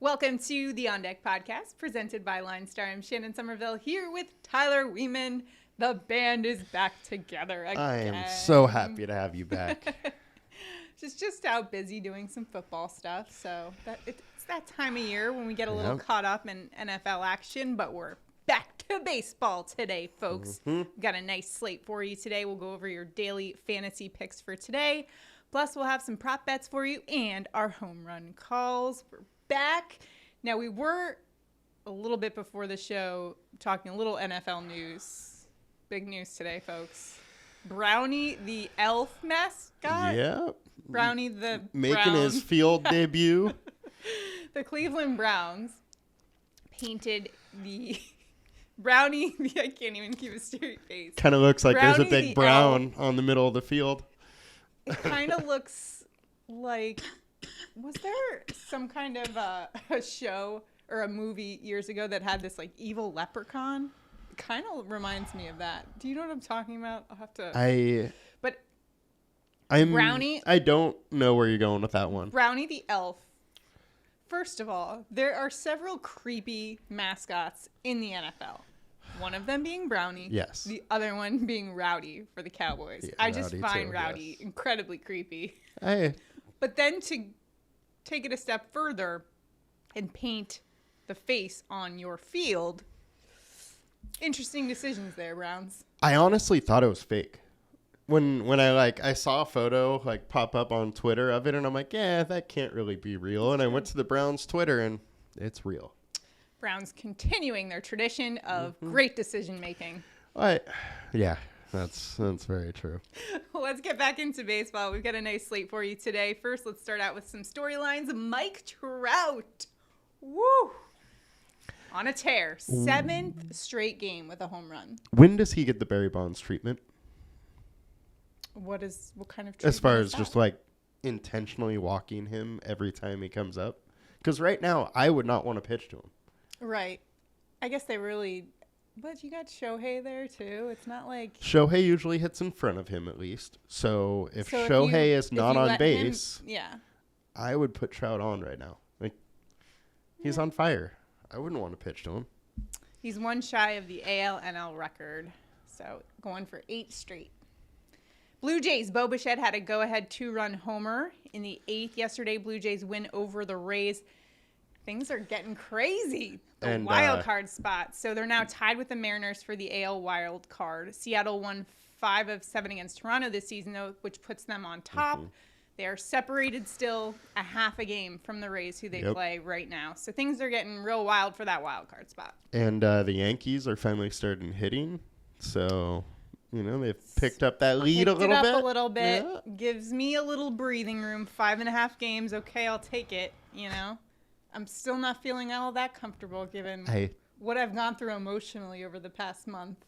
Welcome to the On Deck podcast presented by LineStar. I'm Shannon Sommerville here with Tyler Wiemann. The band is back together again. I am so happy to have you back. just out busy doing some football stuff. So it's that time of year when we get a little caught up in NFL action, but we're back to baseball today, folks. We've got a nice slate for you today. We'll go over your daily fantasy picks for today. Plus, we'll have some prop bets for you and our home run calls. We're back. Now, we were a little bit before the show talking a little NFL news. Big news today, folks. Brownie, the elf mascot. Yep. Brownie, the making his field debut. The Cleveland Browns painted the Brownie. I can't even keep a straight face. Kind of looks like Brownie, there's a big brown on the middle of the field. It kind of looks like, was there some kind of a show or a movie years ago that had this like evil leprechaun? It kind of reminds me of that. Do you know what I'm talking about? I'll have to. Brownie. I don't know where you're going with that one. Brownie the elf. First of all, there are several creepy mascots in the NFL. One of them being Brownie. Yes. The other one being Rowdy for the Cowboys. Yeah, I just Rowdy find too, Rowdy yes. incredibly creepy. Hey. But then to take it a step further and paint the face on your field, interesting decisions there, Browns. I honestly thought it was fake. When I saw a photo pop up on Twitter of it, and I'm like, yeah, that can't really be real. And I went to the Browns Twitter, and it's real. Browns continuing their tradition of great decision making. Yeah, that's very true. Let's get back into baseball. We've got a nice slate for you today. First, let's start out with some storylines. Mike Trout. Woo! On a tear. 7th straight game with a home run. When does he get the Barry Bonds treatment? What kind of treatment? As far as just intentionally walking him every time he comes up? Because right now, I would not want to pitch to him. Right. I guess they really... But you got Shohei there, too. It's not like... Shohei usually hits in front of him, at least. So if Shohei is not on base, I would put Trout on right now. He's on fire. I wouldn't want to pitch to him. He's one shy of the AL/NL record. So going for 8 straight. Blue Jays Bo Bichette had a go-ahead 2-run homer in the 8th. Yesterday, Blue Jays win over the Rays. Things are getting crazy. The wild card spot. So they're now tied with the Mariners for the AL wild card. Seattle won 5 of 7 against Toronto this season, though, which puts them on top. They are separated still a half a game from the Rays, who they play right now. So things are getting real wild for that wild card spot. And the Yankees are finally starting hitting. So, they've picked up that lead a little bit. Yeah. Gives me a little breathing room. 5.5 games. Okay, I'll take it, I'm still not feeling all that comfortable given what I've gone through emotionally over the past month.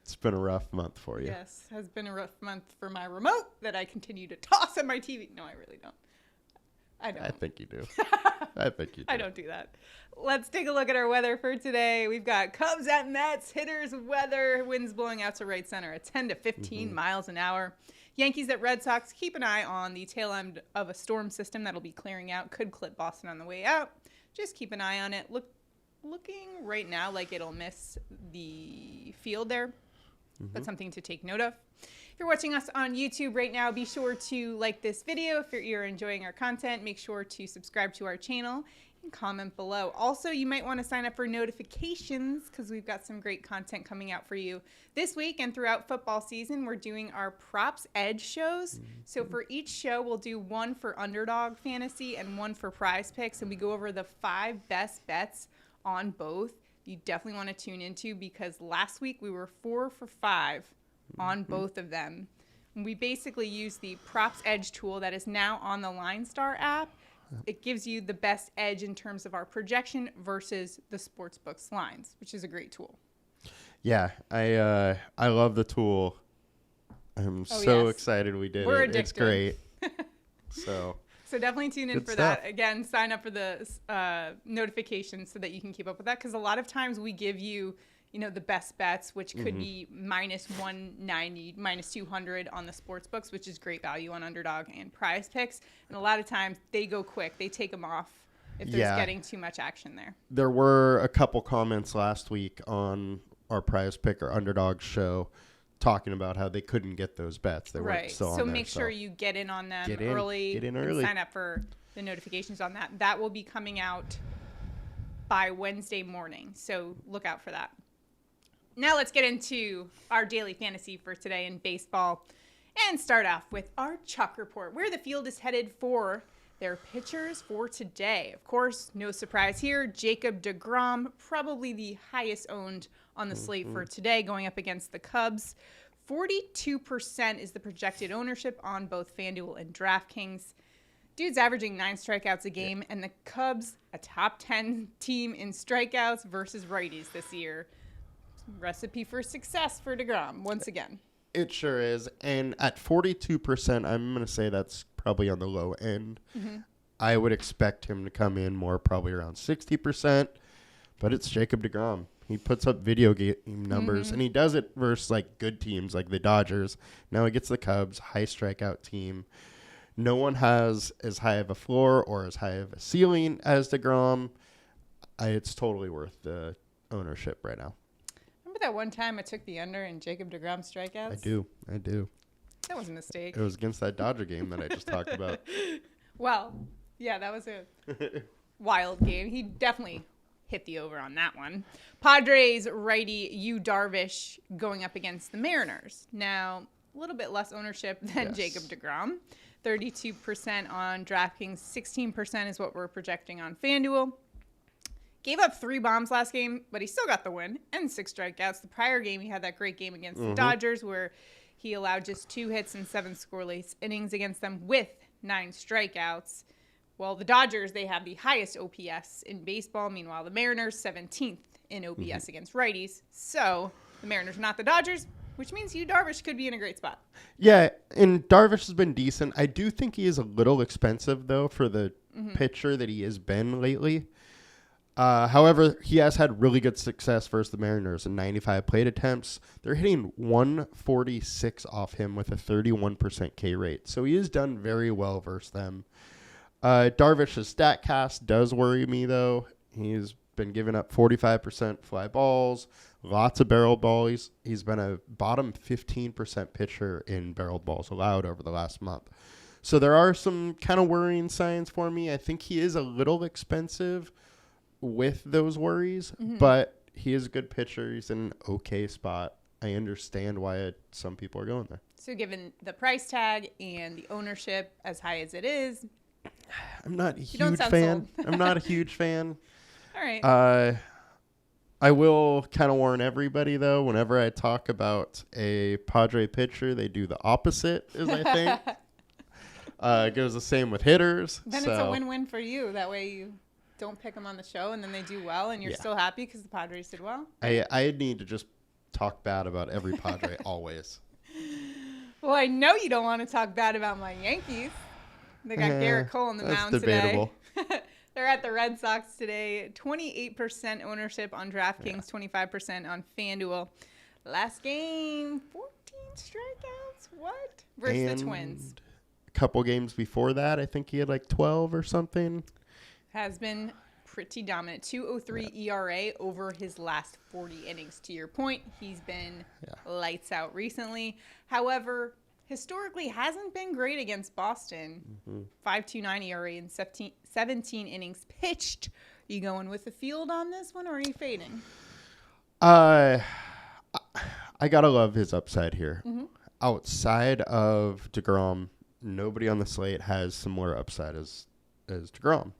It's been a rough month for you. Yes, has been a rough month for my remote that I continue to toss on my TV. No, I really don't. I don't. I think you do. I think you do. I don't do that. Let's take a look at our weather for today. We've got Cubs at Mets, hitters weather, winds blowing out to right center at 10 to 15 miles an hour. Yankees at Red Sox, keep an eye on the tail end of a storm system that'll be clearing out. Could clip Boston on the way out. Just keep an eye on it. Looking right now like it'll miss the field there, but something to take note of. If you're watching us on YouTube right now, be sure to like this video. If you're enjoying our content, make sure to subscribe to our channel and comment below. Also, you might want to sign up for notifications because we've got some great content coming out for you this week and throughout football season. We're doing our Props Edge shows. So for each show, we'll do one for Underdog Fantasy and one for PrizePicks, and we go over the 5 best bets on both. You definitely want to tune into because last week we were 4 for 5 on both of them. And we basically use the Props Edge tool that is now on the LineStar app. It gives you the best edge in terms of our projection versus the sportsbook's lines, which is a great tool. Yeah, I love the tool. I'm so excited we did it. It's great. So definitely tune in for that. Again, sign up for the notifications so that you can keep up with that. Because a lot of times we give you, the best bets, which could be minus 190, minus 200 on the sports books, which is great value on Underdog and PrizePicks. And a lot of times they go quick. They take them off if there's getting too much action there. There were a couple comments last week on our PrizePicks or Underdog show talking about how they couldn't get those bets. They weren't still on there. Make sure you get in on them early. And sign up for the notifications on that. That will be coming out by Wednesday morning, so look out for that. Now let's get into our daily fantasy for today in baseball and start off with our Chuck report, where the field is headed for their pitchers for today. Of course, no surprise here. Jacob deGrom, probably the highest owned on the slate for today, going up against the Cubs. 42% is the projected ownership on both FanDuel and DraftKings. Dude's averaging 9 strikeouts a game, and the Cubs, a top 10 team in strikeouts versus righties this year. Recipe for success for deGrom, once again. It sure is. And at 42%, I'm going to say that's probably on the low end. I would expect him to come in more, probably around 60%. But it's Jacob deGrom. He puts up video game numbers, and he does it versus like good teams like the Dodgers. Now he gets the Cubs, high strikeout team. No one has as high of a floor or as high of a ceiling as deGrom. It's totally worth the ownership right now. Remember that one time I took the under in Jacob deGrom strikeouts? I do. That was a mistake. It was against that Dodger game that I just talked about. Well, yeah, that was a wild game. He definitely hit the over on that one. Padres righty Yu Darvish going up against the Mariners. Now, a little bit less ownership than Jacob deGrom. 32% on DraftKings, 16% is what we're projecting on FanDuel. Gave up 3 bombs last game, but he still got the win and 6 strikeouts. The prior game, he had that great game against the Dodgers where he allowed just 2 hits and 7 scoreless innings against them with 9 strikeouts. Well, the Dodgers, they have the highest OPS in baseball. Meanwhile, the Mariners, 17th in OPS against righties. So the Mariners are not the Dodgers, which means Yu Darvish could be in a great spot. Yeah, and Darvish has been decent. I do think he is a little expensive, though, for the pitcher that he has been lately. However, he has had really good success versus the Mariners in 95 plate attempts. They're hitting 146 off him with a 31% K rate. So he has done very well versus them. Darvish's StatCast does worry me, though. He's been giving up 45% fly balls, lots of barrel balls. He's been a bottom 15% pitcher in barreled balls allowed over the last month. So there are some kind of worrying signs for me. I think he is a little expensive with those worries, but he is a good pitcher. He's in an okay spot. I understand why some people are going there. So given the price tag and the ownership as high as it is, I'm not a huge fan. I'm not a huge fan. All right. I will kind of warn everybody, though, whenever I talk about a Padre pitcher, they do the opposite, as I think. It goes the same with hitters. Then it's a win-win for you. That way you don't pick them on the show, and then they do well, and you're still happy because the Padres did well. I need to just talk bad about every Padre always. Well, I know you don't want to talk bad about my Yankees. They got Garrett Cole on the mound debatable. today. They're at the Red Sox today. 28% ownership on DraftKings, 25% on FanDuel. Last game, 14 strikeouts. What? Versus the Twins. A couple games before that, I think he had like 12 or something. Has been pretty dominant. 2.03 ERA over his last 40 innings. To your point, he's been lights out recently. However, historically hasn't been great against Boston. 5.29 ERA in 17 innings pitched. Are you going with the field on this one, or are you fading? I gotta love his upside here. Outside of deGrom, nobody on the slate has similar upside as deGrom.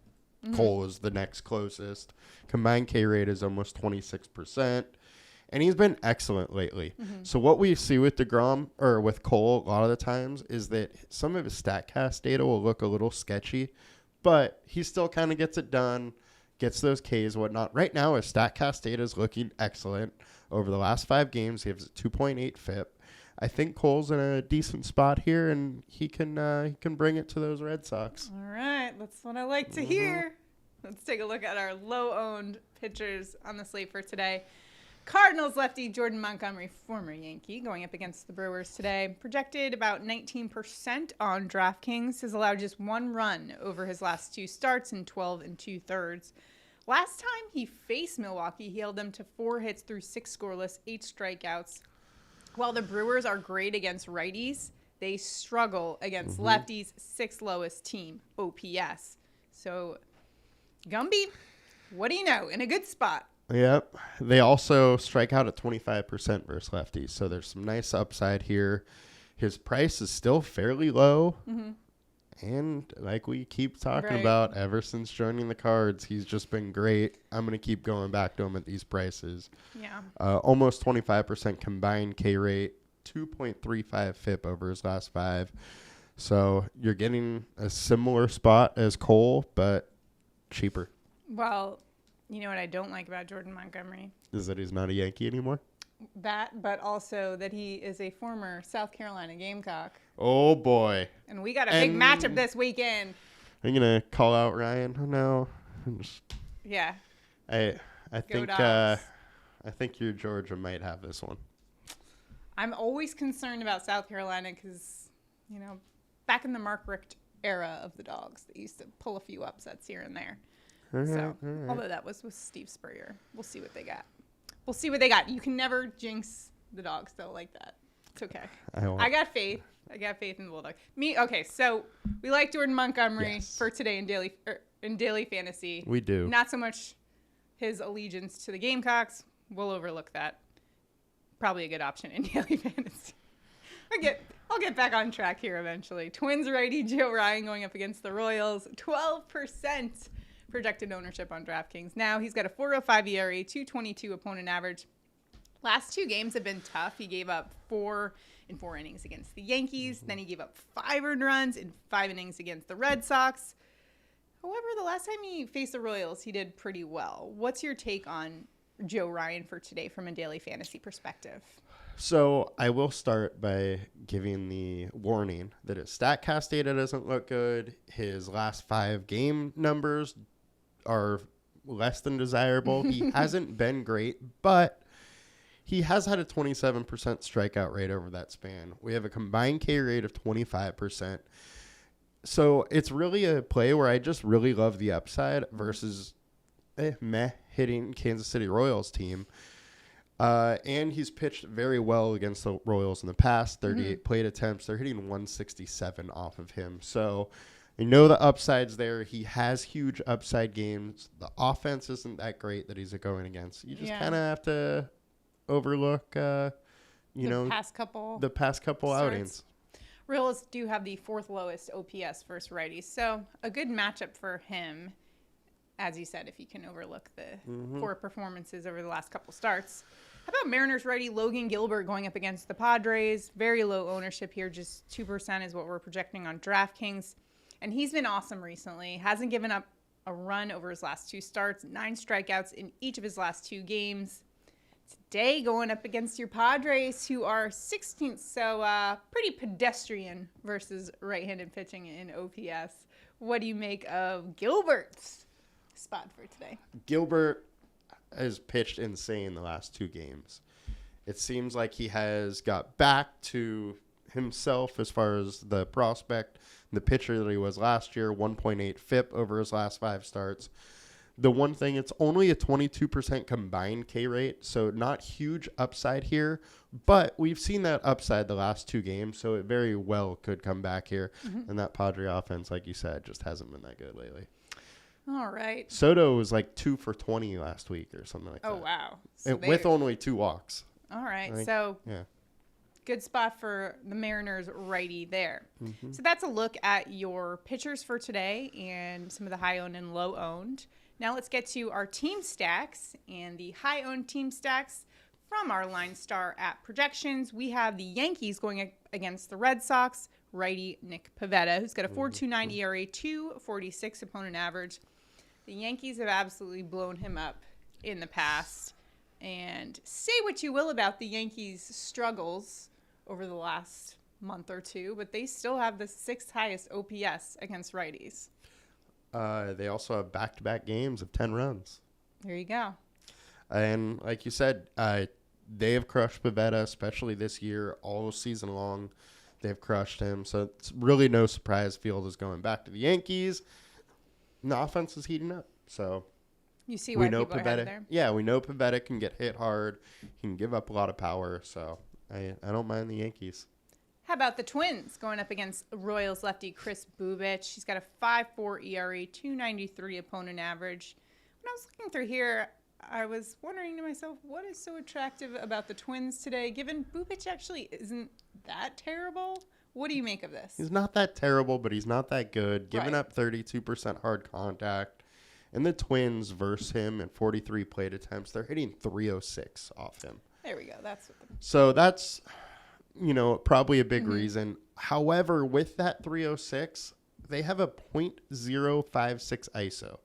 Cole is the next closest. Combined K rate is almost 26%. And he's been excellent lately. So what we see with deGrom, or with Cole a lot of the times, is that some of his StatCast data will look a little sketchy, but he still kind of gets it done, gets those Ks, whatnot. Right now, his StatCast data is looking excellent. Over the last 5 games, he has a 2.8 FIP. I think Cole's in a decent spot here, and he can bring it to those Red Sox. All right, that's what I like to hear. Let's take a look at our low-owned pitchers on the slate for today. Cardinals lefty Jordan Montgomery, former Yankee, going up against the Brewers today. Projected about 19% on DraftKings. Has allowed just one run over his last 2 starts in 12 2/3. Last time he faced Milwaukee, he held them to 4 hits through 6 scoreless, 8 strikeouts. While the Brewers are great against righties, they struggle against lefties, 6th lowest team OPS. So, Gumby, what do you know? In a good spot. Yep. They also strike out at 25% versus lefties. So there's some nice upside here. His price is still fairly low. And like we keep talking about, ever since joining the Cards, he's just been great. I'm going to keep going back to him at these prices. Yeah. Almost 25% combined K rate, 2.35 FIP over his last 5. So you're getting a similar spot as Cole, but cheaper. Well, you know what I don't like about Jordan Montgomery? Is that he's not a Yankee anymore? That, but also that he is a former South Carolina Gamecock. Oh, boy. And we got a big matchup this weekend. Are you going to call out Ryan? Oh, no. Yeah. I think your Georgia might have this one. I'm always concerned about South Carolina because, you know, back in the Mark Richt era of the Dogs, they used to pull a few upsets here and there. Although that was with Steve Spurrier. We'll see what they got. You can never jinx the Dogs, though, like that. It's okay. I got faith. I got faith in the Bulldog. Okay, so we like Jordan Montgomery for today in daily fantasy. We do. Not so much his allegiance to the Gamecocks. We'll overlook that. Probably a good option in daily fantasy. I'll get back on track here eventually. Twins righty Joe Ryan going up against the Royals. 12% projected ownership on DraftKings. Now he's got a 4.05 ERA, 2.22 opponent average. Last 2 games have been tough. He gave up 4 in 4 innings against the Yankees. Then he gave up 5 earned runs in 5 innings against the Red Sox. However, the last time he faced the Royals, he did pretty well. What's your take on Joe Ryan for today from a daily fantasy perspective? So I will start by giving the warning that his StatCast data doesn't look good. His last 5 game numbers are less than desirable. He hasn't been great, but he has had a 27% strikeout rate over that span. We have a combined K rate of 25%. So it's really a play where I just really love the upside versus hitting Kansas City Royals team. And he's pitched very well against the Royals in the past. 38 plate attempts. They're hitting 167 off of him. So I know the upside's there. He has huge upside games. The offense isn't that great that he's going against. You just kind of have to overlook, the past couple outings. Royals do have the 4th lowest OPS versus righties. So a good matchup for him, as you said, if you can overlook the poor performances over the last couple starts. How about Mariners righty Logan Gilbert going up against the Padres? Very low ownership here, just 2% is what we're projecting on DraftKings. And he's been awesome recently. Hasn't given up a run over his last 2 starts, 9 strikeouts in each of his last 2 games. Today going up against your Padres, who are 16th, so pretty pedestrian versus right-handed pitching in OPS. What do you make of Gilbert's spot for today? Gilbert has pitched insane the last 2 games. It seems like he has got back to himself as far as the prospect, the pitcher that he was last year, 1.8 FIP over his last 5 starts. The one thing, it's only a 22% combined K rate, so not huge upside here, but we've seen that upside the last 2 games, so it very well could come back here. And that Padre offense, like you said, just hasn't been that good lately. All right. Soto was like 2 for 20 last week or something like that. Oh, wow. So with only 2 walks. All right. Good spot for the Mariners righty there. So that's a look at your pitchers for today and some of the high-owned and low-owned. Now let's get to our team stacks and the high-owned team stacks from our LineStar app projections. We have the Yankees going against the Red Sox, righty Nick Pivetta, who's got a 4.29 ERA, 2.46 opponent average. The Yankees have absolutely blown him up in the past. And say what you will about the Yankees' struggles over the last month or 2, but they still have the 6th highest OPS against righties. They also have back-to-back games of 10 runs. There you go. And like you said, they have crushed Pivetta, especially this year, all season long. They've crushed him. So it's really no surprise Field is going back to the Yankees. And the offense is heating up. So you see why people are headed there? Yeah, we know Pivetta can get hit hard. He can give up a lot of power. So I don't mind the Yankees. How about the Twins going up against Royals lefty Kris Bubic? He's got a 5.4 ERA, 2.93 opponent average. When I was looking through here, I was wondering to myself, what is so attractive about the Twins today, given Bubic actually isn't that terrible? What do you make of this? He's not that terrible, but he's not that good. Giving up 32% hard contact. And the Twins versus him in 43 plate attempts, they're hitting 306 off him. There we go. So that's, probably a big reason. However, with that 306, they have a .056 ISO.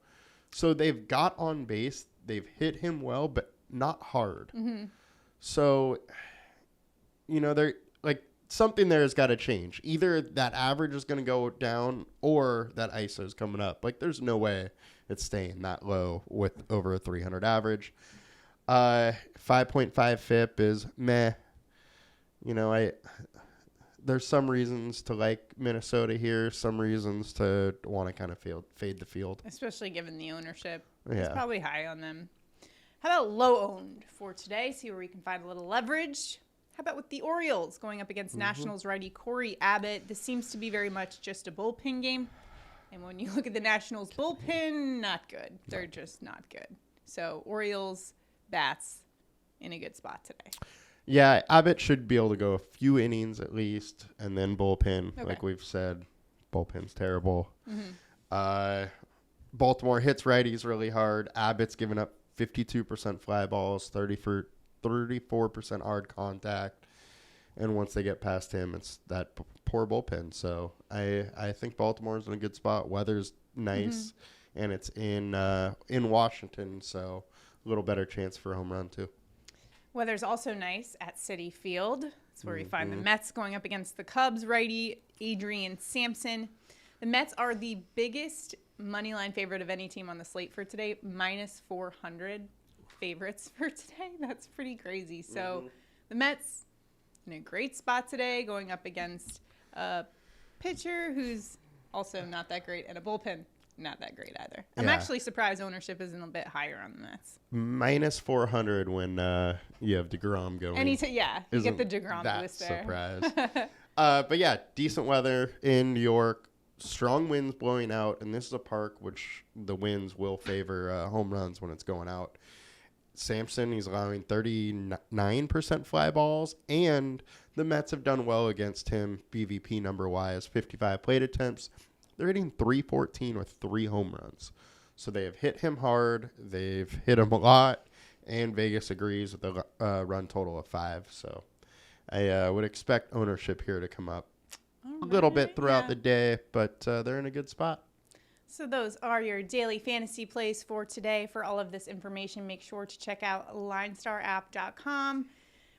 So they've got on base. They've hit him well, but not hard. Mm-hmm. So, they're like something there has got to change. Either that average is going to go down or that ISO is coming up. Like, there's no way it's staying that low with over a 300 average. 5.5 FIP is meh. There's some reasons to like Minnesota here, some reasons to want to kind of fade the Field. Especially given the ownership. Yeah. It's probably high on them. How about low owned for today? See where we can find a little leverage. How about with the Orioles going up against Nationals righty Corey Abbott? This seems to be very much just a bullpen game. And when you look at the Nationals bullpen, not good. They're just not good. So Orioles, bats in a good spot today. Yeah, Abbott should be able to go a few innings at least, and then bullpen. Okay. Like we've said, bullpen's terrible. Mm-hmm. Baltimore hits righties really hard. Abbott's given up 52% fly balls, 34% hard contact. And once they get past him, it's that poor bullpen. So I think Baltimore's in a good spot. Weather's nice, and it's in Washington, so a little better chance for a home run too. Weather's also nice at CitiField. That's where we find the Mets going up against the Cubs righty Adrian Sampson. The Mets are the biggest money line favorite of any team on the slate for today, minus 400 favorites for today. That's pretty crazy. So the Mets in a great spot today, going up against a pitcher who's also not that great and a bullpen not that great either. I'm actually surprised ownership isn't a bit higher on the Mets. Minus 400 when you have deGrom going. And you get the deGrom boost there. Surprise. But yeah, decent weather in New York. Strong winds blowing out, and this is a park which the winds will favor home runs when it's going out. Sampson, he's allowing 39% fly balls, and the Mets have done well against him BVP number-wise, 55 plate attempts. They're hitting 314 with 3 home runs. So they have hit him hard, they've hit him a lot, and Vegas agrees with a run total of 5. So I would expect ownership here to come up a little bit throughout the day, but they're in a good spot. So those are your daily fantasy plays for today. For all of this information, make sure to check out LineStarApp.com.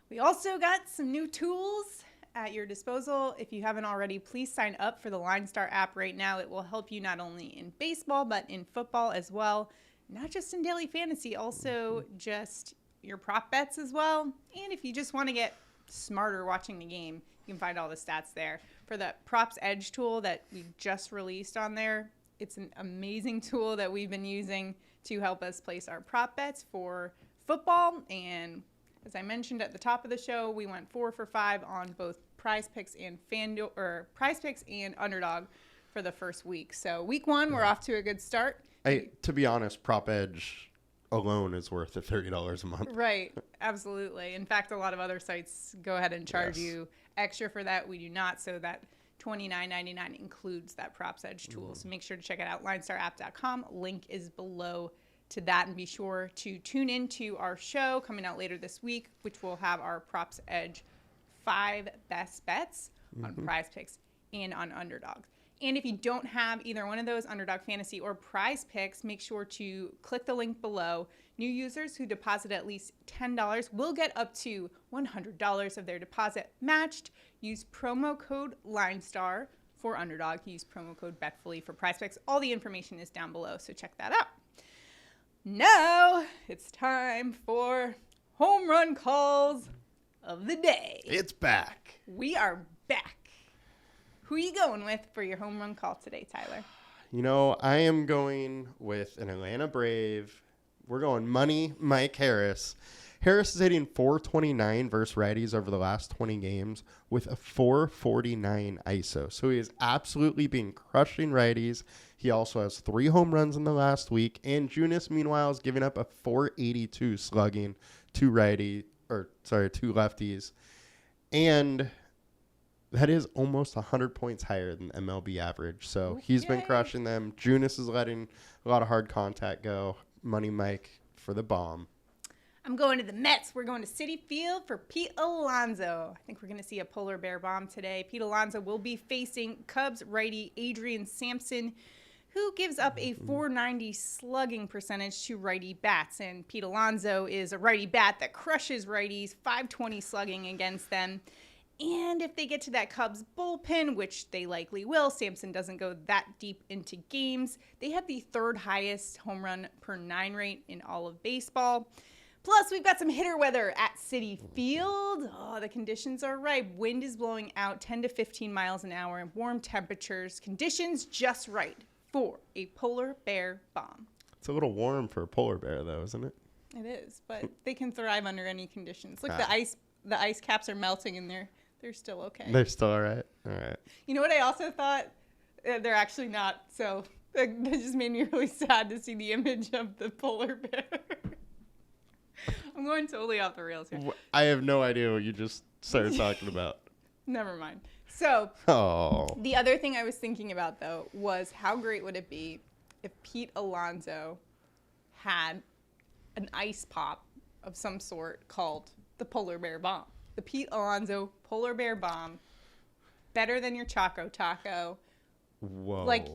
We also got some new tools at your disposal. If you haven't already, please sign up for the LineStar app right now. It will help you not only in baseball, but in football as well. Not just in daily fantasy, also just your prop bets as well. And if you just want to get smarter watching the game, you can find all the stats there. For the Props Edge tool that we just released on there, it's an amazing tool that we've been using to help us place our prop bets for football. And as I mentioned at the top of the show, we went 4 for 5 on both PrizePicks and FanDuel, or PrizePicks and Underdog for the first week. So week 1, we're off to a good start. To be honest, Prop Edge alone is worth the $30 a month. Right, absolutely. In fact, a lot of other sites go ahead and charge you extra for that. We do not, so that $29.99 includes that Props Edge tool. So make sure to check it out, LineStarApp.com. Link is below to that, and be sure to tune into our show coming out later this week, which will have our Props Edge 5 best bets on PrizePicks and on Underdog. And if you don't have either one of those, Underdog Fantasy or PrizePicks, make sure to click the link below. New users who deposit at least $10 will get up to $100 of their deposit matched. Use promo code LineStar for Underdog. Use promo code BetFully for PrizePicks. All the information is down below, so check that out. Now It's time for home run calls of the day. It's back. We are back. Who are you going with for your home run call today, Tyler? You know, I am going with an Atlanta Brave. We're going money Mike Harris. Harris is hitting .429 versus righties over the last 20 games with a .449 ISO. So he has absolutely been crushing righties. He also has 3 home runs in the last week. And Junis, meanwhile, is giving up a .482 slugging to two lefties. And that is almost 100 points higher than MLB average. So he's been crushing them. Junis is letting a lot of hard contact go. Money Mike for the bomb. I'm going to the Mets. We're going to CitiField for Pete Alonso. I think we're going to see a polar bear bomb today. Pete Alonso will be facing Cubs righty Adrian Sampson, who gives up a .490 slugging percentage to righty bats. And Pete Alonso is a righty bat that crushes righties, .520 slugging against them. And if they get to that Cubs bullpen, which they likely will, Sampson doesn't go that deep into games. They have the 3rd highest home run per 9 rate in all of baseball. Plus, we've got some hitter weather at CitiField. Oh, the conditions are right. Wind is blowing out 10 to 15 miles an hour and warm temperatures. Conditions just right for a polar bear bomb. It's a little warm for a polar bear, though, isn't it? It is, but they can thrive under any conditions. Look, the ice caps are melting in there. They're still okay. They're still all right? All right. You know what I also thought? They're actually not. So that just made me really sad to see the image of the polar bear. I'm going totally off the rails here. I have no idea what you just started talking about. Never mind. So the other thing I was thinking about, though, was how great would it be if Pete Alonso had an ice pop of some sort called the polar bear bomb. The Pete Alonso polar bear bomb, better than your Choco Taco. Whoa. Like,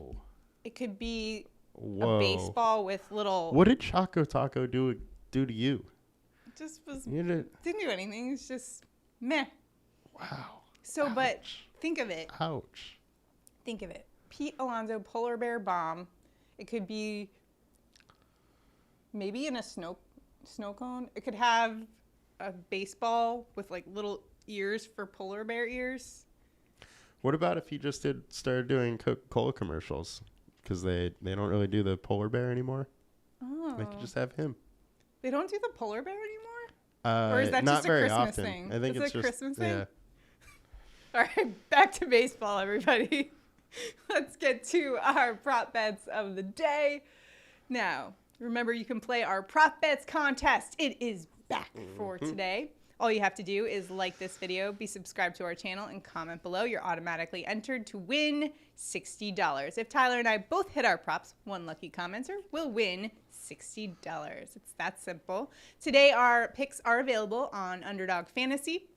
it could be a baseball with little... What did Choco Taco do to you? It just was... Didn't do anything. It's just meh. Wow. So, but think of it. Ouch. Think of it. Pete Alonso polar bear bomb. It could be maybe in a snow cone. It could have a baseball with like little ears for polar bear ears. What about if he just started doing Coca-Cola commercials? Because they don't really do the polar bear anymore. Oh. They could just have him. They don't do the polar bear anymore? Or is that not just a very Christmas often. thing? I think it's just a Christmas thing? Yeah. All right, back to baseball, everybody. Let's get to our prop bets of the day. Now, remember you can play our prop bets contest. It is back for today. All you have to do is like this video, be subscribed to our channel, and comment below. You're automatically entered to win $60. If Tyler and I both hit our props, one lucky commenter will win $60. It's that simple. Today, our picks are available on Underdog Fantasy.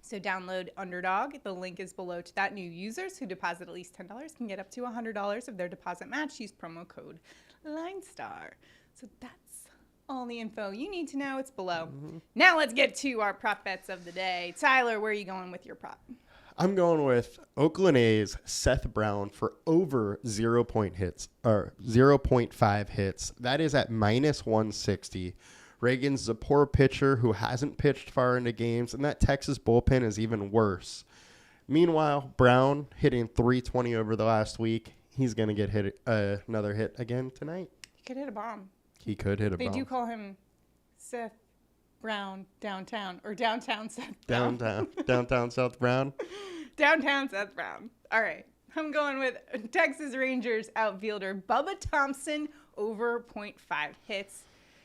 So download Underdog. The link is below to that. New users who deposit at least $10 can get up to $100 of their deposit match. Use promo code LineStar. So that's all the info you need to know. It's below. Now let's get to our prop bets of the day. Tyler, where are you going with your prop? I'm going with Oakland A's Seth Brown for over 0.5 hits. That is at -160. Reagan's a poor pitcher who hasn't pitched far into games, and that Texas bullpen is even worse. Meanwhile, Brown hitting .320 over the last week. He's going to get another hit again tonight. He could hit a bomb. He could hit a bomb. They do call him Seth Brown downtown, or downtown Seth Brown. Downtown Seth Brown. Downtown Seth Brown. All right. I'm going with Texas Rangers outfielder Bubba Thompson over 0.5 hits.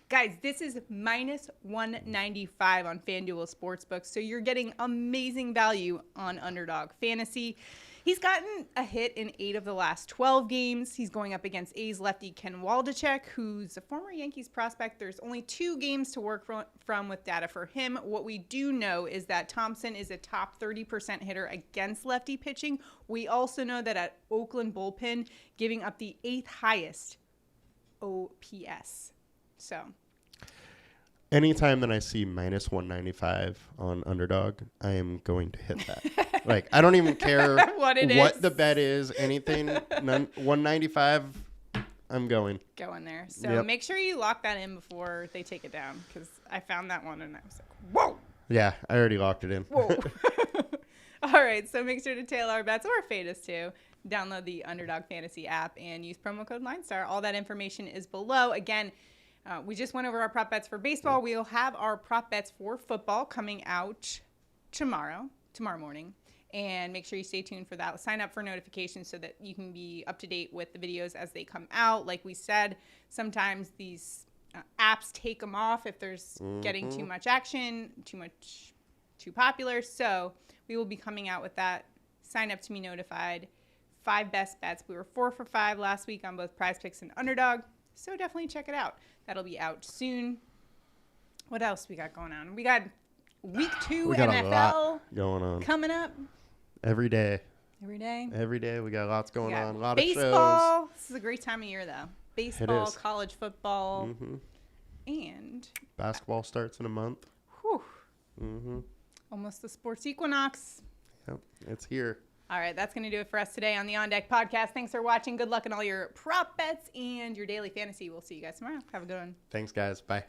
Guys, this is -195 on FanDuel Sportsbook, so you're getting amazing value on Underdog Fantasy. He's gotten a hit in 8 of the last 12 games. He's going up against A's lefty Ken Waldachek, who's a former Yankees prospect. There's only 2 games to work from with data for him. What we do know is that Thompson is a top 30% hitter against lefty pitching. We also know that at Oakland bullpen, giving up the 8th highest OPS. So anytime that I see -195 on Underdog, I am going to hit that. Like, I don't even care what the bet is. Anything 195, I'm going there. So make sure you lock that in before they take it down, because I found that one and I was like, whoa. Yeah, I already locked it in. Whoa. All right, so make sure to tail our bets or fade us too. Download the Underdog Fantasy app and use promo code LineStar. All that information is below. Again, we just went over our prop bets for baseball. We'll have our prop bets for football coming out tomorrow morning. And make sure you stay tuned for that. Sign up for notifications so that you can be up to date with the videos as they come out. Like we said, sometimes these apps take them off if there's getting too much action, too popular. So we will be coming out with that. Sign up to be notified. 5 best bets. We were 4 for 5 last week on both PrizePicks and Underdog. So definitely check it out. That'll be out soon. What else we got going on? We got week 2 we got NFL a lot going on coming up. Every day we got lots going on. A lot of shows. Baseball. This is a great time of year, though. Baseball, college football, and basketball starts in a month. Whew. Almost the sports equinox. Yep, it's here. All right, that's going to do it for us today on the On Deck podcast. Thanks for watching. Good luck in all your prop bets and your daily fantasy. We'll see you guys tomorrow. Have a good one. Thanks, guys. Bye.